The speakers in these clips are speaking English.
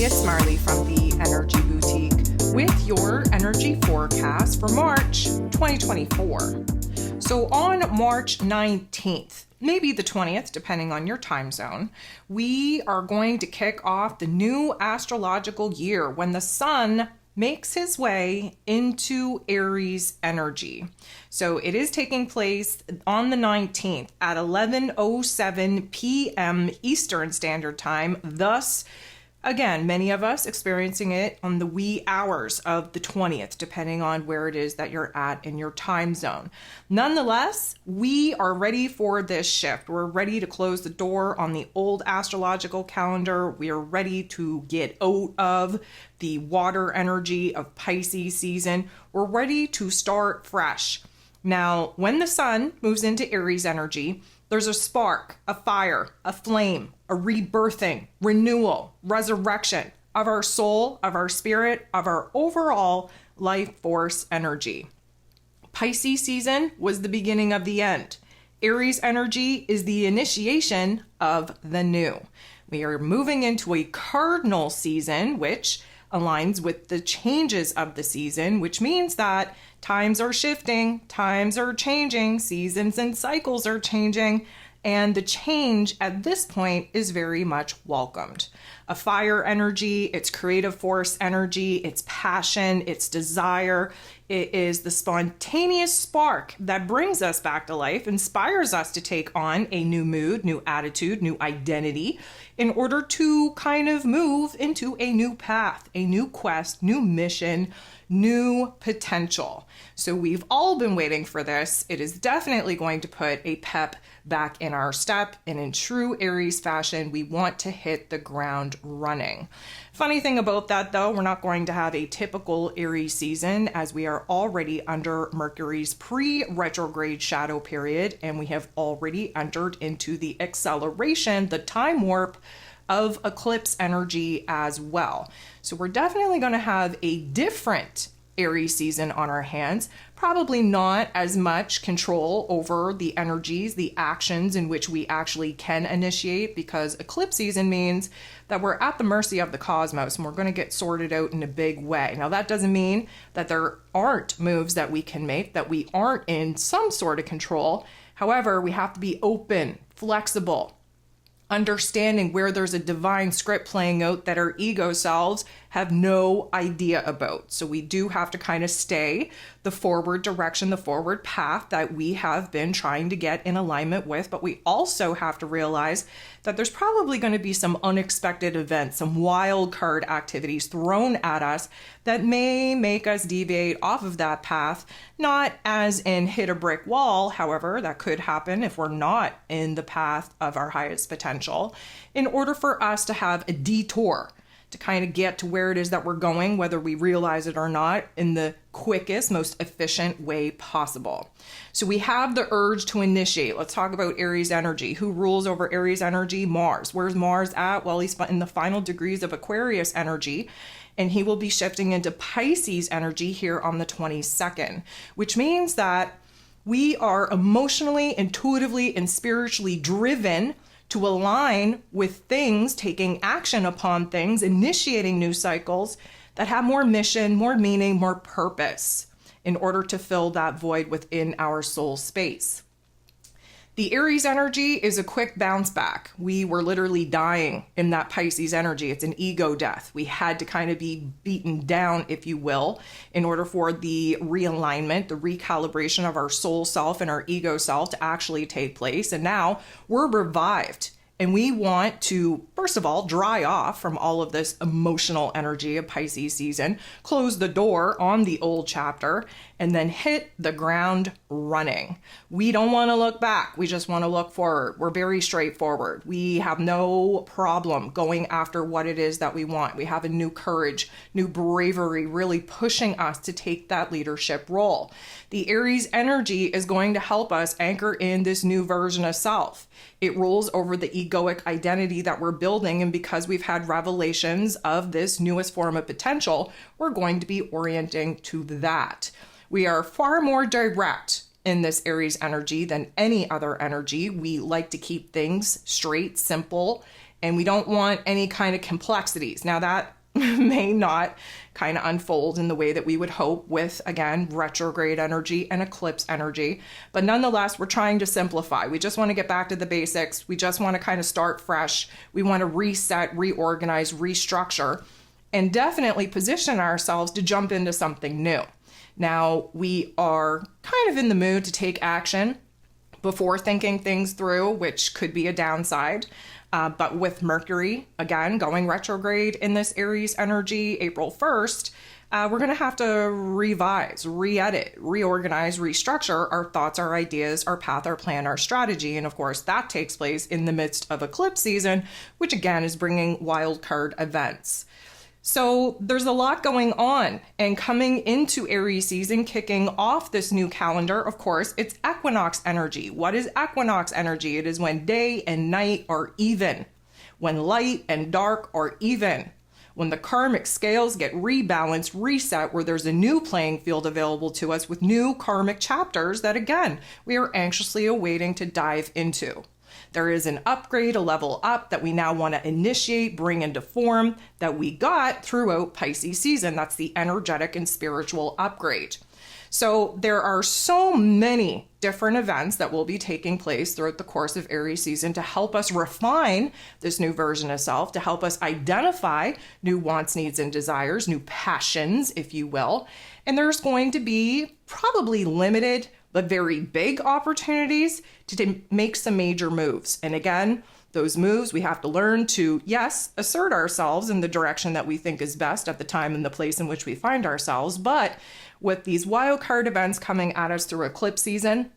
it's Marley from the Energy Boutique with your energy forecast for March 2024. So on March 19th, maybe the 20th, depending on your time zone, we are going to kick off the new astrological year when the sun makes his way into Aries energy. So it is taking place on the 19th at 11:07 p.m. Eastern Standard Time. Thus, again, many of us experiencing it on the wee hours of the 20th, depending on where it is that you're at in your time zone. Nonetheless, we are ready for this shift. We're ready to close the door on the old astrological calendar. We are ready to get out of the water energy of Pisces season. We're ready to start fresh. Now, when the sun moves into Aries energy, there's a spark, a fire, a flame, a rebirthing, renewal, resurrection of our soul, of our spirit, of our overall life force energy. Pisces season was the beginning of the end. Aries energy is the initiation of the new. We are moving into a cardinal season, which aligns with the changes of the season, which means that times are shifting, times are changing, seasons and cycles are changing, and the change at this point is very much welcomed. A fire energy, it's creative force energy, it's passion, it's desire. It is the spontaneous spark that brings us back to life, inspires us to take on a new mood, new attitude, new identity in order to kind of move into a new path, a new quest, new mission, new potential. So we've all been waiting for this. It is definitely going to put a pep back in our step, and in true Aries fashion, we want to hit the ground running. Funny thing about that though, we're not going to have a typical Aries season as we are already under Mercury's pre-retrograde shadow period, and we have already entered into the acceleration, the time warp of eclipse energy as well. So we're definitely going to have a different Aries season on our hands, probably not as much control over the energies, the actions in which we actually can initiate, because eclipse season means that we're at the mercy of the cosmos and we're going to get sorted out in a big way. Now, that doesn't mean that there aren't moves that we can make, that we aren't in some sort of control. However, we have to be open, flexible, understanding where there's a divine script playing out that our ego selves have no idea about. So we do have to kind of stay the forward direction, the forward path that we have been trying to get in alignment with. But we also have to realize that there's probably going to be some unexpected events, some wild card activities thrown at us that may make us deviate off of that path, not as in hit a brick wall. However, that could happen if we're not in the path of our highest potential, in order for us to have a detour to kind of get to where it is that we're going, whether we realize it or not, in the quickest, most efficient way possible. So we have the urge to initiate. Let's talk about Aries energy. Who rules over Aries energy? Mars. Where's Mars at? Well, he's in the final degrees of Aquarius energy, and he will be shifting into Pisces energy here on the 22nd, which means that we are emotionally, intuitively, and spiritually driven to align with things, taking action upon things, initiating new cycles that have more mission, more meaning, more purpose in order to fill that void within our soul space. The Aries energy is a quick bounce back. We were literally dying in that Pisces energy. It's an ego death. We had to kind of be beaten down, if you will, in order for the realignment, the recalibration of our soul self and our ego self to actually take place. And now we're revived. And we want to, first of all, dry off from all of this emotional energy of Pisces season, close the door on the old chapter, and then hit the ground running. We don't want to look back. We just want to look forward. We're very straightforward. We have no problem going after what it is that we want. We have a new courage, new bravery, really pushing us to take that leadership role. The Aries energy is going to help us anchor in this new version of self. It rules over the egoic identity that we're building, and because we've had revelations of this newest form of potential, we're going to be orienting to that. We are far more direct in this Aries energy than any other energy. We like to keep things straight, simple, and we don't want any kind of complexities. Now, that may not kind of unfold in the way that we would hope with, again, retrograde energy and eclipse energy. But nonetheless, we're trying to simplify. We just want to get back to the basics. We just want to kind of start fresh. We want to reset, reorganize, restructure, and definitely position ourselves to jump into something new. Now, we are kind of in the mood to take action before thinking things through, which could be a downside. But with Mercury, again, going retrograde in this Aries energy April 1st, we're going to have to revise, re-edit, reorganize, restructure our thoughts, our ideas, our path, our plan, our strategy. And of course, that takes place in the midst of eclipse season, which again is bringing wild card events. So there's a lot going on, and coming into Aries season, kicking off this new calendar, of course, it's equinox energy. What is equinox energy? It is when day and night are even, when light and dark are even, when the karmic scales get rebalanced, reset, where there's a new playing field available to us with new karmic chapters that, again, we are anxiously awaiting to dive into. There is an upgrade, a level up that we now want to initiate, bring into form that we got throughout Pisces season. That's the energetic and spiritual upgrade. So there are so many different events that will be taking place throughout the course of Aries season to help us refine this new version of self, to help us identify new wants, needs, and desires, new passions, if you will. And there's going to be probably limited but very big opportunities to make some major moves. And again, those moves, we have to learn to, yes, assert ourselves in the direction that we think is best at the time and the place in which we find ourselves. But with these wild card events coming at us through eclipse season,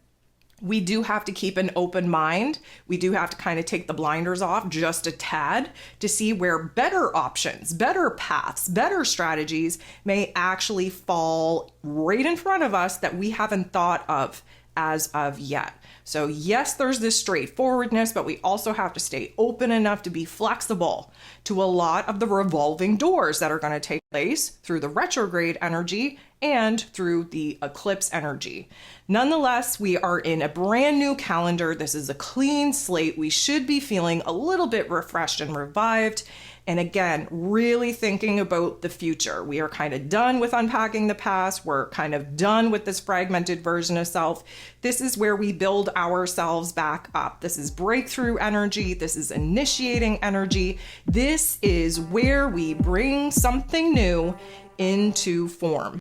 we do have to keep an open mind. We do have to kind of take the blinders off just a tad to see where better options, better paths, better strategies may actually fall right in front of us that we haven't thought of as of yet. So yes, there's this straightforwardness, but we also have to stay open enough to be flexible to a lot of the revolving doors that are going to take place through the retrograde energy and through the eclipse energy. Nonetheless, we are in a brand new calendar. This is a clean slate. We should be feeling a little bit refreshed and revived. And again, really thinking about the future. We are kind of done with unpacking the past. We're kind of done with this fragmented version of self. This is where we build ourselves back up. This is breakthrough energy. This is initiating energy. This is where we bring something new into form.